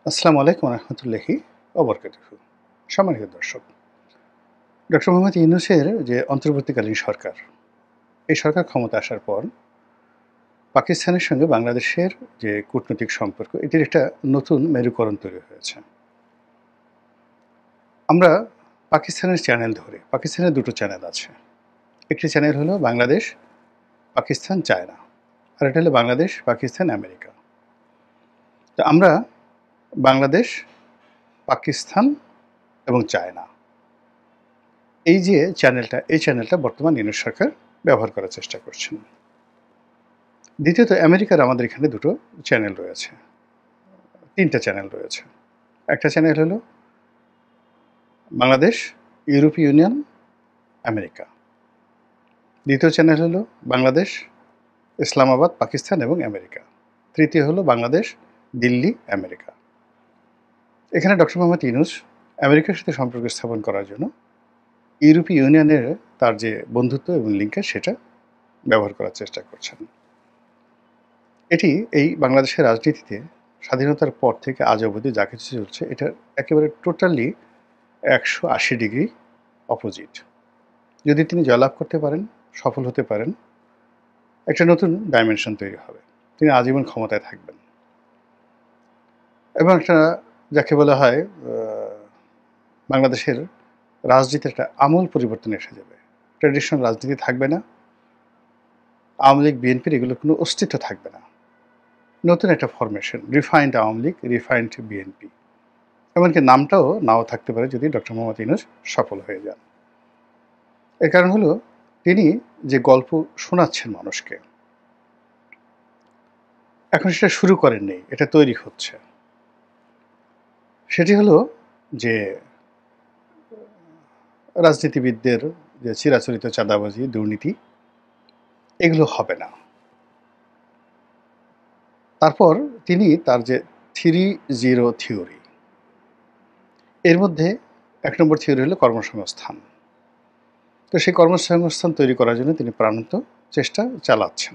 আসসালামু আলাইকুম রহমতুল্লাহি ওবরকাতুহু। সম্মানিত দর্শক, ডক্টর মোহাম্মদ ইউনূসের যে অন্তর্বর্তীকালীন সরকার, এই সরকার ক্ষমতা আসার পর পাকিস্তানের সঙ্গে বাংলাদেশের যে কূটনৈতিক সম্পর্ক, এটির একটা নতুন মেরুকরণ তৈরি হয়েছে। আমরা পাকিস্তানের চ্যানেল ধরে, পাকিস্তানের দুটো চ্যানেল আছে। একটি চ্যানেল হলো বাংলাদেশ, পাকিস্তান, চায়না। আর এটা হলো বাংলাদেশ, পাকিস্তান, আমেরিকা। তো আমরা বাংলাদেশ, পাকিস্তান এবং চায়না, এই যে চ্যানেলটা, এই চ্যানেলটা বর্তমান ইউনূস সরকার ব্যবহার করার চেষ্টা করছেন। দ্বিতীয়ত, আমেরিকার আমাদের এখানে দুটো চ্যানেল রয়েছে, তিনটা চ্যানেল রয়েছে। একটা চ্যানেল হলো বাংলাদেশ, ইউরোপীয় ইউনিয়ন, আমেরিকা। দ্বিতীয় চ্যানেল হলো বাংলাদেশ, ইসলামাবাদ, পাকিস্তান এবং আমেরিকা। তৃতীয় হলো বাংলাদেশ, দিল্লি, আমেরিকা। এখানে ডক্টর মোহাম্মদ ইউনূস আমেরিকার সাথে সম্পর্ক স্থাপন করার জন্য ইউরোপীয় ইউনিয়নের তার যে বন্ধুত্ব এবং লিঙ্কেজ, সেটা ব্যবহার করার চেষ্টা করছেন। এটি এই বাংলাদেশের রাজনীতিতে স্বাধীনতার পর থেকে আজ অবধি যা কিছু চলছে, এটা একেবারে টোটালি 180 ডিগ্রি অপোজিট। যদি তিনি জয়লাভ করতে পারেন, সফল হতে পারেন, একটা নতুন ডাইমেনশন তৈরি হবে। তিনি আজীবন ক্ষমতায় থাকবেন এবং একটা যাকে বলা হয় বাংলাদেশের রাজনীতির একটা আমূল পরিবর্তন এসে যাবে। ট্র্যাডিশনাল রাজনীতি থাকবে না, আওয়ামী লীগ, বিএনপির এগুলোর কোনো অস্তিত্ব থাকবে না। নতুন একটা formation, refined Awami League, refined BNP. এমনকি নামটাও নাও থাকতে পারে যদি ডক্টর মোহাম্মদ ইউনূস সফল হয়ে যান। এর কারণ হলো, তিনি যে গল্প শোনাচ্ছেন মানুষকে, এখন সেটা শুরু করেননি, এটা তৈরি হচ্ছে। সেটি হলো যে রাজনীতিবিদদের যে চিরাচরিত চাঁদাবাজি, দুর্নীতি, এগুলো হবে না। তারপর তিনি তার যে 3-0 থিওরি, এর মধ্যে 1 নম্বর থিওরি হলো কর্মসংস্থান। তো সেই কর্মসংস্থান তৈরি করার জন্য তিনি প্রাণান্ত চেষ্টা চালাচ্ছেন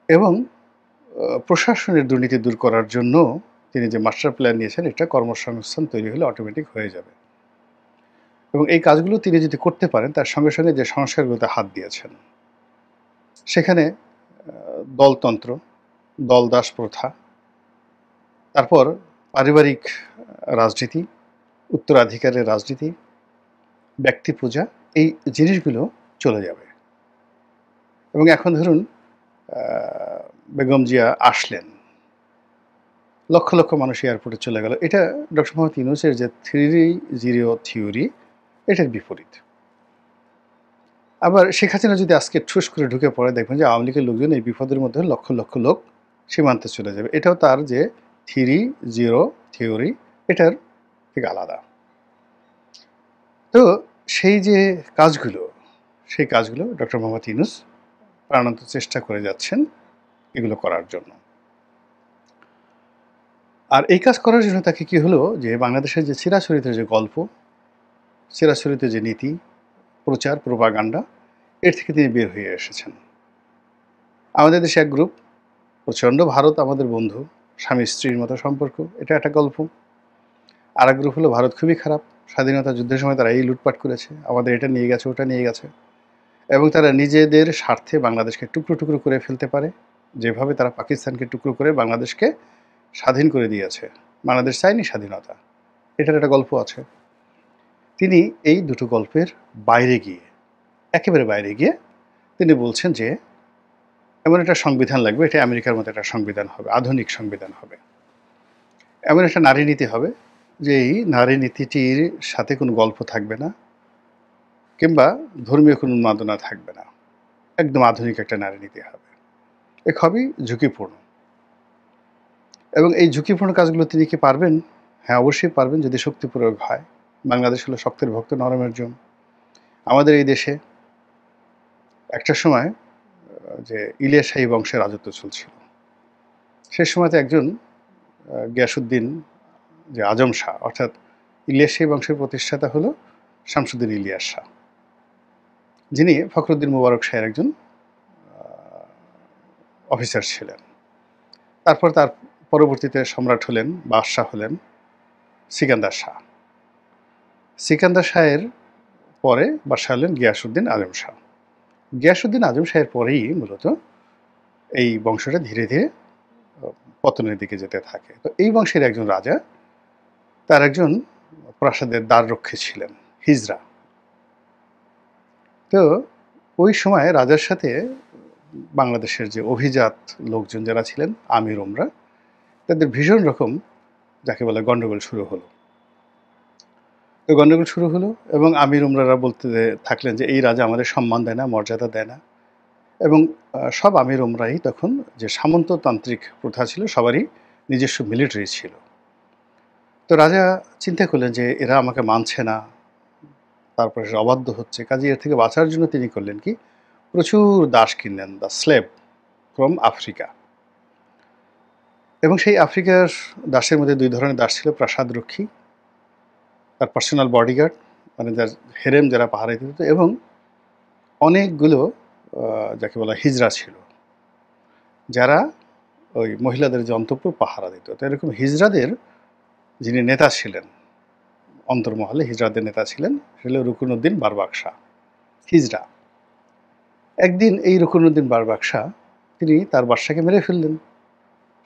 এবং প্রশাসনের দুর্নীতি দূর করার জন্য তিনি যে মাস্টার প্ল্যান নিয়েছেন, এটা কর্মসংস্থান তৈরি হলে অটোমেটিক হয়ে যাবে। এবং এই কাজগুলো তিনি যদি করতে পারেন, তার সঙ্গে সঙ্গে যে সংস্কারগুলোতে হাত দিয়েছেন, সেখানে দলতন্ত্র, দলদাস প্রথা, তারপর পারিবারিক রাজনীতি, উত্তরাধিকারের রাজনীতি, ব্যক্তি পূজা, এই জিনিসগুলো চলে যাবে। এবং এখন ধরুন বেগম জিয়া আসলেন, লক্ষ লক্ষ মানুষ এয়ারপোর্টে চলে গেল। এটা ডক্টর মোহাম্মদ ইউনূসের যে 3-0 থিওরি, এটার বিপরীত। আবার শেখ হাসিনা যদি আজকে ঠুস করে ঢুকে পড়ে, দেখবেন যে আওয়ামী লীগের লোকজন এই বিপদের মধ্যে লক্ষ লক্ষ লোক সীমান্তে চলে যাবে। এটাও তার যে 3-0 থিওরি, এটার থেকে আলাদা। তো সেই যে কাজগুলো, সেই কাজগুলো ডক্টর মোহাম্মদ ইউনূস প্রাণান্ত চেষ্টা করে যাচ্ছেন এগুলো করার জন্য। আর এই কাজ করার জন্য তাকে কি হলো, যে বাংলাদেশের যে চিরাচরিত যে গল্প, চিরাচরিত যে নীতি, প্রচার, প্রোপাগান্ডা, এর থেকে তিনি বের হয়ে এসেছেন। আমাদের দেশে এক গ্রুপ, প্রচণ্ড ভারত আমাদের বন্ধু, স্বামী স্ত্রীর মতো সম্পর্ক, এটা একটা গল্প। আর এক গ্রুপ হলো ভারত খুবই খারাপ, স্বাধীনতা যুদ্ধের সময় তারা এই লুটপাট করেছে, আমাদের এটা নিয়ে গেছে, ওটা নিয়ে গেছে, এবং তারা নিজেদের স্বার্থে বাংলাদেশকে টুকরো টুকরো করে ফেলতে পারে, যেভাবে তারা পাকিস্তানকে টুকরো করে বাংলাদেশকে স্বাধীন করে দিয়েছে। বাংলাদেশ চায়নি স্বাধীনতা, এটার একটা গল্প আছে। তিনি এই দুটো গল্পের বাইরে গিয়ে, একেবারে বাইরে গিয়ে তিনি বলছেন যে এমন একটা সংবিধান লাগবে, এটা আমেরিকার মতো একটা সংবিধান হবে, আধুনিক সংবিধান হবে। এমন একটা নারী নীতি হবে, যে এই নারী নীতিটির সাথে কোনো গল্প থাকবে না, কিংবা ধর্মীয় কোনো উন্মাদনা থাকবে না, একদম আধুনিক একটা নারী নীতি হবে। এ খুবই ঝুঁকিপূর্ণ। এবং এই ঝুঁকিপূর্ণ কাজগুলো তিনি কি পারবেন? হ্যাঁ, অবশ্যই পারবেন, যদি শক্তি প্রয়োগ হয়। বাংলাদেশ হলো শক্তের ভক্ত, নরমের জম। আমাদের এই দেশে একটা সময় যে ইলিয়াস শাহী বংশের রাজত্ব চলছিল, সে সময়তে একজন গিয়াসউদ্দিন, যে আজম শাহ, অর্থাৎ ইলিয়াস শাহী বংশের প্রতিষ্ঠাতা হলো শামসুদ্দিন ইলিয়াস শাহ, যিনি ফখরুদ্দিন মুবারক শাহের একজন অফিসার ছিলেন। তারপর তার পরবর্তীতে সম্রাট হলেন, বাদশাহ হলেন সিকান্দার শাহ। সিকান্দার শাহের পরে বাদশাহ হলেন গিয়াসউদ্দিন আজম শাহ। গিয়াসউদ্দিন আজম শাহের পরেই মূলত এই বংশটা ধীরে ধীরে পতনের দিকে যেতে থাকে। তো এই বংশের একজন রাজা, তার একজন প্রাসাদের দ্বাররক্ষী ছিলেন হিজরা। তো ওই সময় রাজার সাথে বাংলাদেশের যে অভিজাত লোকজন যারা ছিলেন, আমির ওমরা, তাদের ভীষণ রকম যাকে বলে গণ্ডগোল শুরু হলো। তো গণ্ডগোল শুরু হলো এবং আমির ওমরারা বলতে থাকলেন যে এই রাজা আমাদের সম্মান দেয় না, মর্যাদা দেয় না। এবং সব আমির ওমরাই তখন যে সামন্ততান্ত্রিক প্রথা ছিল, সবারই নিজস্ব মিলিটারি ছিল। তো রাজা চিন্তা করলেন যে এরা আমাকে মানছে না, তারপরে সে অবাধ্য হচ্ছে, কাজে এর থেকে বাঁচার জন্য তিনি করলেন কি, প্রচুর দাস কিনলেন, দ্য স্লেভ ফ্রম আফ্রিকা। এবং সেই আফ্রিকার দাসের মধ্যে দুই ধরনের দাস ছিল, প্রাসাদরক্ষী, তার পার্সোনাল বডিগার্ড, মানে যার হেরেম যারা পাহারা দিত, এবং অনেকগুলো যাকে বলা হিজড়া ছিল, যারা ওই মহিলাদের যে অন্তঃপুর পাহারা দিত। তো এরকম হিজড়াদের যিনি নেতা ছিলেন, অন্তর্মহলে হিজড়াদের নেতা ছিলেন, সেটা রুকনউদ্দিন বারবাকশা হিজড়া। একদিন এই রুকনউদ্দিন বারবাকশা তিনি তার বাদশাকে মেরে ফেললেন,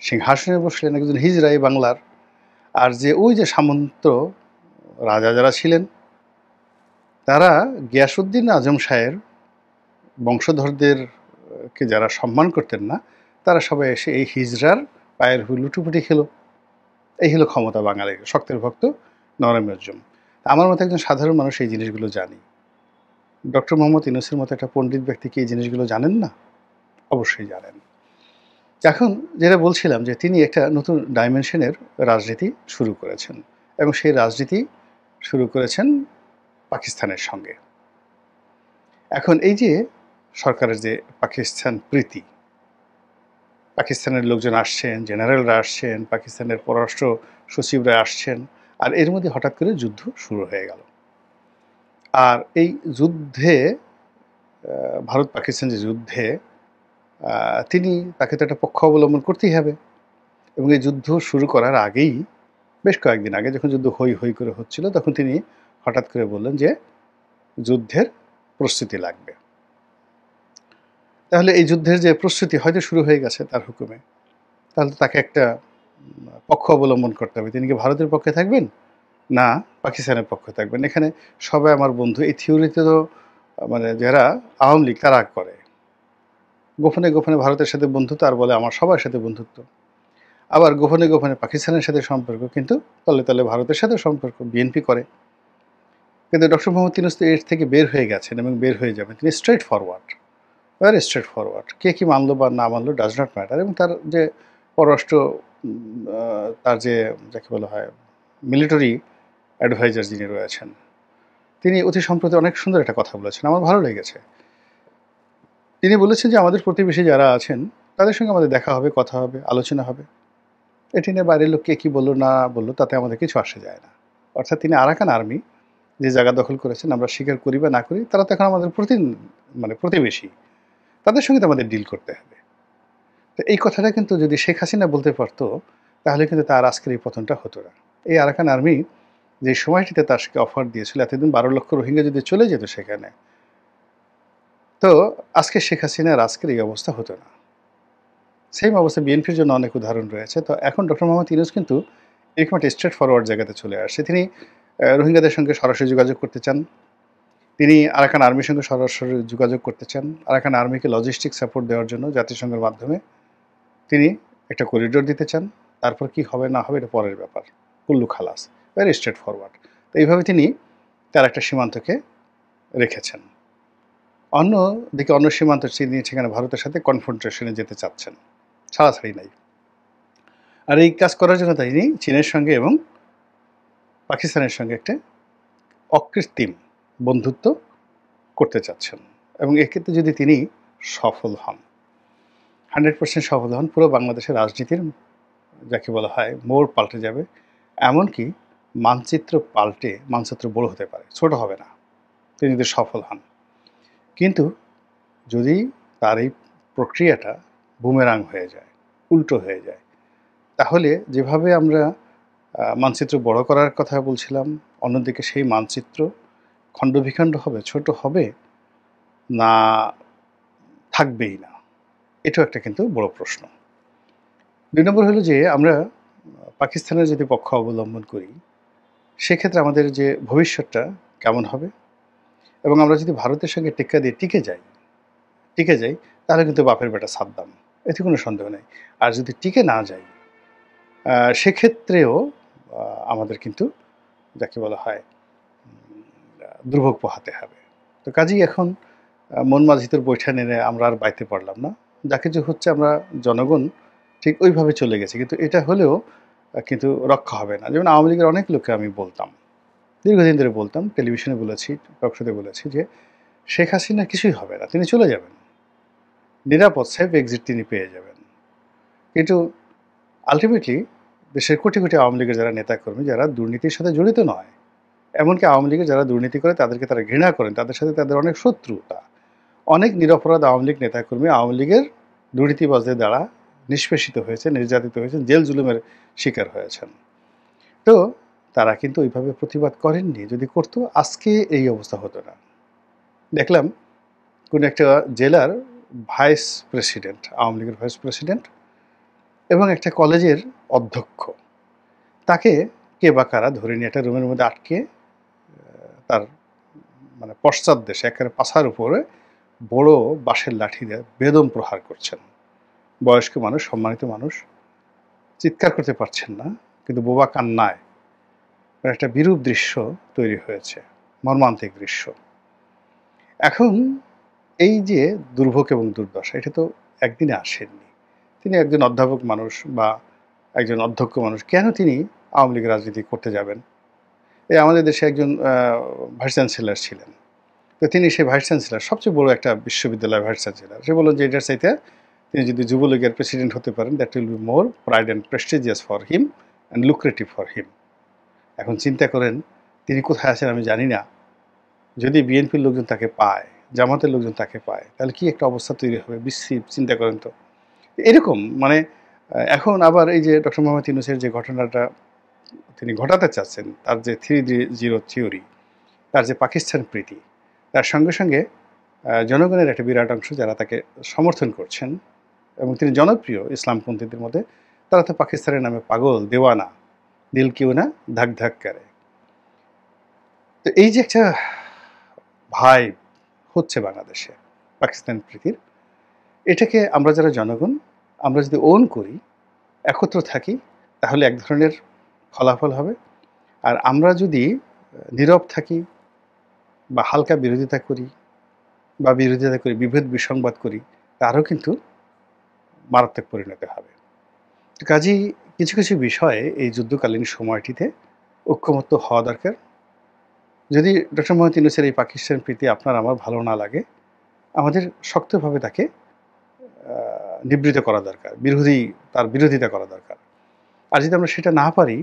সিংহাসনে বসলেন, একজন হিজড়া এই বাংলার। আর যে ওই যে সামন্ত রাজা যারা ছিলেন, তারা গিয়াসউদ্দিন আজম শাহের বংশধরদেরকে যারা সম্মান করতেন না, তারা সবাই এসে এই হিজড়ার পায়ের লুটুপুটি খেলো। এই হলো ক্ষমতা বাঙালির, শক্তের ভক্ত নরমের। আমার মতো একজন সাধারণ মানুষ এই জিনিসগুলো জানি। ডক্টর মোহাম্মদ ইউনূসের মতো একটা পণ্ডিত ব্যক্তি কি এই জিনিসগুলো জানেন না? অবশ্যই জানেন। এখন যেটা বলছিলাম যে তিনি একটা নতুন ডাইমেনশনের রাজনীতি শুরু করেছেন, এবং সেই রাজনীতি শুরু করেছেন পাকিস্তানের সঙ্গে। এখন এই যে সরকারের যে পাকিস্তান প্রীতি, পাকিস্তানের লোকজন আসছেন, জেনারেলরা আসছেন, পাকিস্তানের পররাষ্ট্র সচিবরা আসছেন, আর এর মধ্যে হঠাৎ করে যুদ্ধ শুরু হয়ে গেল। আর এই যুদ্ধে ভারত পাকিস্তান যে যুদ্ধে তাকে তো একটা পক্ষ অবলম্বন করতেই হবে। এবং এই যুদ্ধ শুরু করার আগেই, বেশ কয়েকদিন আগে যখন যুদ্ধ হই হই করে হচ্ছিল, তখন তিনি হঠাৎ করে বললেন যে যুদ্ধের প্রস্তুতি লাগবে। তাহলে এই যুদ্ধের যে প্রস্তুতি হয়তো শুরু হয়ে গেছে তার হুকুমে, তাহলে তাকে একটা পক্ষ অবলম্বন করতে হবে। তিনি কি ভারতের পক্ষে থাকবেন, না পাকিস্তানের পক্ষে থাকবেন? এখানে সবাই আমার বন্ধু। এই থিওরিতে তো মানে যারা আওয়ামী লীগ তারা করে, গোপনে গোপনে ভারতের সাথে বন্ধুত্ব, আর বলে আমার সবার সাথে বন্ধুত্ব। আবার গোপনে গোপনে পাকিস্তানের সাথে সম্পর্ক, কিন্তু তলে তলে ভারতের সাথে সম্পর্ক বিএনপি করে। কিন্তু ডক্টর মোহাম্মদ ইউনূস তো এর থেকে বের হয়ে গেছেন এবং বের হয়ে যাবেন। তিনি straightforward, very straightforward. কে কি মানলো বা না মানলো ডাজ নট ম্যাটার। এবং তার যে পররাষ্ট্র, তার যে যাকে বলা হয় মিলিটারি অ্যাডভাইজার যিনি রয়েছেন, তিনি অতি সম্প্রতি অনেক সুন্দর একটা কথা বলেছেন, আমার ভালো লেগেছে। তিনি বলেছেন যে আমাদের প্রতিবেশী যারা আছেন তাদের সঙ্গে আমাদের দেখা হবে, কথা হবে, আলোচনা হবে। এটি নিয়ে বাইরের লোক কে কী বললো না বললো তাতে আমাদের কিছু আসে যায় না। অর্থাৎ তিনি আরাকান আর্মি যে জায়গা দখল করেছেন, আমরা স্বীকার করি বা না করি, তারা তো এখন আমাদের প্রতিবেশী, তাদের সঙ্গে তো আমাদের ডিল করতে হবে। তো এই কথাটা কিন্তু যদি শেখ হাসিনা বলতে পারতো, তাহলে কিন্তু তার আজকের এই পতনটা হতো না। এই আরাকান আর্মি যে সময়টিতে তাকে অফার দিয়েছিল, এতদিন 12 লক্ষ রোহিঙ্গা যদি চলে যেত সেখানে, তো আজকে শেখ হাসিনার আজকের এই অবস্থা হতো না। সেম অবস্থা বিএনপির জন্য অনেক উদাহরণ রয়েছে। তো এখন ডক্টর মোহাম্মদ ইউনূস কিন্তু এরকম একটা স্ট্রেট ফরওয়ার্ড জায়গাতে চলে আসছে। তিনি রোহিঙ্গাদের সঙ্গে সরাসরি যোগাযোগ করতে চান। তিনি আরাকান আর্মির সঙ্গে সরাসরি যোগাযোগ করতে চান। আরাকান আর্মিকে লজিস্টিক সাপোর্ট দেওয়ার জন্য জাতিসংঘের মাধ্যমে তিনি একটা করিডোর দিতে চান। তারপর কি হবে না হবে এটা পরের ব্যাপার, কুল্লু খালাস, ভেরি স্ট্রেট ফরওয়ার্ড। তো এইভাবে তিনি তার একটা সীমান্তকে রেখেছেন। অন্যদিকে অন্য সীমান্ত তিনি সেখানে ভারতের সাথে কনফ্রন্টেশনে যেতে চাচ্ছেন, ছাড়াছাড়ি নাই। আর এই কাজ করার জন্য তিনি চীনের সঙ্গে এবং পাকিস্তানের সঙ্গে একটা অকৃত্রিম বন্ধুত্ব করতে চাচ্ছেন। এবং এক্ষেত্রে যদি তিনি সফল হন, 100% সফল হন, পুরো বাংলাদেশের রাজনীতির যাকে বলা হয় মোড় পাল্টে যাবে। এমনকি মানচিত্র বড় হতে পারে, ছোট হবে না, তিনি যদি সফল হন। কিন্তু যদি তার এই প্রক্রিয়াটা বুমেরাং হয়ে যায়, উল্টো হয়ে যায়, তাহলে যেভাবে আমরা মানচিত্র বড় করার কথা বলছিলাম, অন্যদিকে সেই মানচিত্র খণ্ডবিখণ্ড হবে, ছোট হবে, না থাকবেই না? এটাও একটা কিন্তু বড় প্রশ্ন। ২ নম্বর হলো যে আমরা পাকিস্তানের যদি পক্ষ অবলম্বন করি, সেক্ষেত্রে আমাদের যে ভবিষ্যৎটা কেমন হবে? এবং আমরা যদি ভারতের সঙ্গে টেক্কা দিয়ে টিকে যাই, তাহলে কিন্তু বাপের বেটা সাদ্দাম। এতে কোনো সন্দেহ নেই। আর যদি টিকে না যাই, সেক্ষেত্রেও আমাদের কিন্তু যাকে বলা হয় দুর্ভোগ পোহাতে হবে। তো কাজেই এখন মন মাঝিদের বৈঠা নেড়ে আমরা আর বাইতে পারলাম না। যা কিছু হচ্ছে আমরা জনগণ ঠিক ওইভাবে চলে গেছি। কিন্তু এটা হলেও কিন্তু রক্ষা হবে না। যেমন আওয়ামী লীগের অনেক লোককে আমি বলতাম, দীর্ঘদিন ধরে বলতাম, টেলিভিশনে বলেছি, টকশোতে বলেছি যে, শেখ হাসিনা কিছুই হবে না। তিনি চলে যাবেন। নিরাপদ সেফ এক্সিট তিনি পেয়ে যাবেন। কিন্তু আল্টিমেটলি দেশের কোটি, কোটি আওয়ামী লীগের যারা নেতাকর্মী, যারা দুর্নীতির সাথে জড়িত নয়, এমনকি আওয়ামী লীগের যারা দুর্নীতি করে তাদেরকে তারা ঘৃণা করেন, তাদের সাথে তাদের অনেক শত্রুতা। অনেক নিরপরাধ আওয়ামী লীগ নেতাকর্মী আওয়ামী লীগের দুর্নীতিবাজদের দ্বারা নিষ্পেষিত হয়েছে, নির্যাতিত হয়েছেন, জেল জুলুমের শিকার হয়েছেন। তো তারা কিন্তু ওইভাবে প্রতিবাদ করেননি। যদি করতো আজকে এই অবস্থা হতো না। দেখলাম কোন একটা জেলার ভাইস প্রেসিডেন্ট, আওয়ামী লীগের ভাইস প্রেসিডেন্ট এবং একটা কলেজের অধ্যক্ষ, তাকে কে বা কারা ধরে নিয়ে একটা রুমের মধ্যে আটকে তার মানে পশ্চাৎ দেশে একেবারে পাছার উপরে বড় বাঁশের লাঠি দিয়ে বেদম প্রহার করছেন। বয়স্ক মানুষ, সম্মানিত মানুষ, চিৎকার করতে পারছেন না, কিন্তু বোবা কান্নায় একটা বিরূপ দৃশ্য তৈরি হয়েছে, মর্মান্তিক দৃশ্য। এখন এই যে দুর্ভোগ এবং দুর্দশা, এটা তো একদিনে আসেননি। তিনি একজন অধ্যাপক মানুষ বা একজন অধ্যক্ষ মানুষ, কেন তিনি আওয়ামী লীগের রাজনীতি করতে যাবেন? এই আমাদের দেশে একজন ভাইস চ্যান্সেলর ছিলেন। তো তিনি সেই ভাইস চ্যান্সেলর, সবচেয়ে বড় একটা বিশ্ববিদ্যালয়ের ভাইস চ্যান্সেলর। সে বলল যে এটার চাইতে তিনি যদি যুবলীগের প্রেসিডেন্ট হতে পারেন, that will be more pride and prestigious for him and lucrative for him. এখন চিন্তা করেন তিনি কোথায় আছেন আমি জানি না। যদি বিএনপির লোকজন তাকে পায়, জামাতের লোকজন তাকে পায়, তাহলে কি একটা অবস্থা তৈরি হবে বিশ্রী, চিন্তা করেন তো। এরকম মানে এখন আবার এই যে ডক্টর মোহাম্মদ ইউনূসের যে ঘটনাটা তিনি ঘটাতে চাচ্ছেন, তার যে 3-0 থিওরি, তার যে পাকিস্তান প্রীতি, তার সঙ্গে সঙ্গে জনগণের একটা বিরাট অংশ যারা তাকে সমর্থন করছেন এবং তিনি জনপ্রিয় ইসলামপন্থীদের মধ্যে, তারা তো পাকিস্তানের নামে পাগল, দেওয়ানা, দিল কিউ না ধাক ধাক করে। তো এই যে একটা ভাই হচ্ছে বাংলাদেশে পাকিস্তান প্রীতির, এটাকে আমরা যারা জনগণ, আমরা যদি ওন করি, একত্র থাকি, তাহলে এক ধরনের ফলাফল হবে। আর আমরা যদি নীরব থাকি বা হালকা বিরোধিতা করি বিভেদ বিসংবাদ করি, তারও কিন্তু মারাত্মক পরিণতি হবে। কাজেই কিছু কিছু বিষয়ে এই যুদ্ধকালীন সময়টিতে ঐক্যমত্য হওয়া দরকার। যদি ডক্টর মোহাম্মদ ইউনূসের এই পাকিস্তান প্রীতি আপনার আমার ভালো না লাগে, আমাদের শক্তভাবে তাকে নিবৃত করা দরকার, তার বিরোধিতা করা দরকার। আর যদি আমরা সেটা না পারি,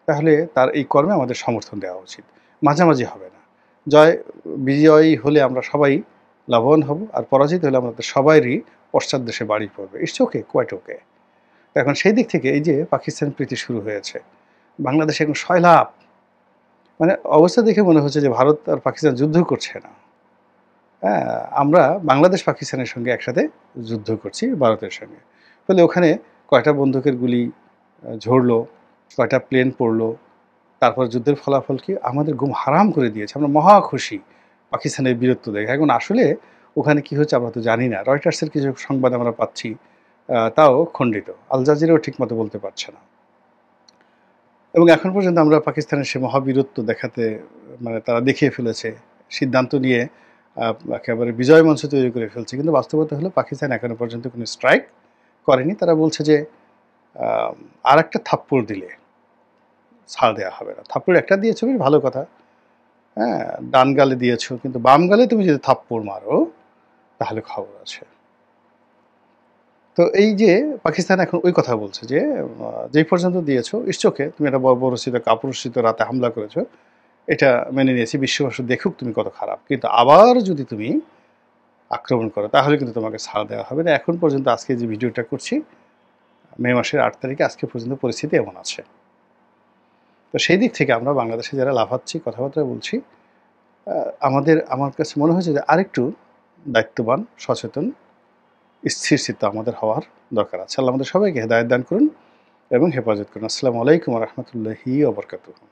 তাহলে তার এই কর্মে আমাদের সমর্থন দেওয়া উচিত। মাঝামাঝি হবে না। বিজয়ী হলে আমরা সবাই লাভবান হব, আর পরাজিত হলে আমাদের সবাইরই পশ্চাৎ দেশে বাড়ি পড়বে। It's okay, quite okay. এখন সেই দিক থেকে এই যে পাকিস্তান প্রীতি শুরু হয়েছে, বাংলাদেশে এখন সয়লাভ, মানে অবস্থা দেখে মনে হচ্ছে যে ভারত আর পাকিস্তান যুদ্ধ করছে না। হ্যাঁ, আমরা বাংলাদেশ পাকিস্তানের সঙ্গে একসাথে যুদ্ধ করছি ভারতের সঙ্গে। ফলে ওখানে কয়টা বন্দুকের গুলি ঝরলো, কয়টা প্লেন পড়লো, তারপর যুদ্ধের ফলাফল কি আমাদের ঘুম হারাম করে দিয়েছে। আমরা মহা খুশি পাকিস্তানের বীরত্ব দেখে। এখন আসলে ওখানে কি হচ্ছে আমরা তো জানি না। রয়টার্সের কিছু সংবাদ আমরা পাচ্ছি, তাও খণ্ডিত। আল জাজিরাও ঠিকমতো বলতে পারছে না। এবং এখন পর্যন্ত আমরা পাকিস্তানের সে মহাবীরত্ব দেখাতে, মানে তারা দেখিয়ে ফেলেছে, সিদ্ধান্ত নিয়ে একেবারে বিজয় মঞ্চ তৈরি করে ফেলছে। কিন্তু বাস্তবতা হলো পাকিস্তান এখনো পর্যন্ত কোনো স্ট্রাইক করেনি। তারা বলছে যে আর একটা থাপ্পড় দিলে ছাড় দেওয়া হবে না। থাপ্পড় একটা দিয়েছো বেশ ভালো কথা, হ্যাঁ, ডান গালে দিয়েছো, কিন্তু বাম গালে তুমি যদি থাপ্পড় মারো তাহলে খবর আছে। তো এই যে পাকিস্তান এখন ওই কথা বলছে যে যেই পর্যন্ত দিয়েছো ইটস ওকে, তুমি একটা বর্বরচিত কাপুরুষিত রাতে হামলা করেছো, এটা মেনে নিয়েছি, বিশ্ববাসী দেখুক তুমি কত খারাপ, কিন্তু আবার যদি তুমি আক্রমণ করো তাহলে কিন্তু তোমাকে ছাড় দেওয়া হবে না। এখন পর্যন্ত আজকে যে ভিডিওটা করছি, মে মাসের ৮ তারিখে আজকে পর্যন্ত পরিস্থিতি এমন আছে। তো সেই দিক থেকে আমরা বাংলাদেশে যারা লাফাচ্ছি, কথাবার্তা বলছি, আমার কাছে মনে হয়েছে যে আরেকটু দায়িত্ববান, সচেতন, স্থিরচিত্ত আমাদের হওয়ার দরকার আছে। আল্লাহ আমাদের সবাইকে হেদায়েত দান করুন এবং হেফাজত করুন। আসসালামু আলাইকুম ওয়া রাহমাতুল্লাহি ওয়া বারাকাতুহু।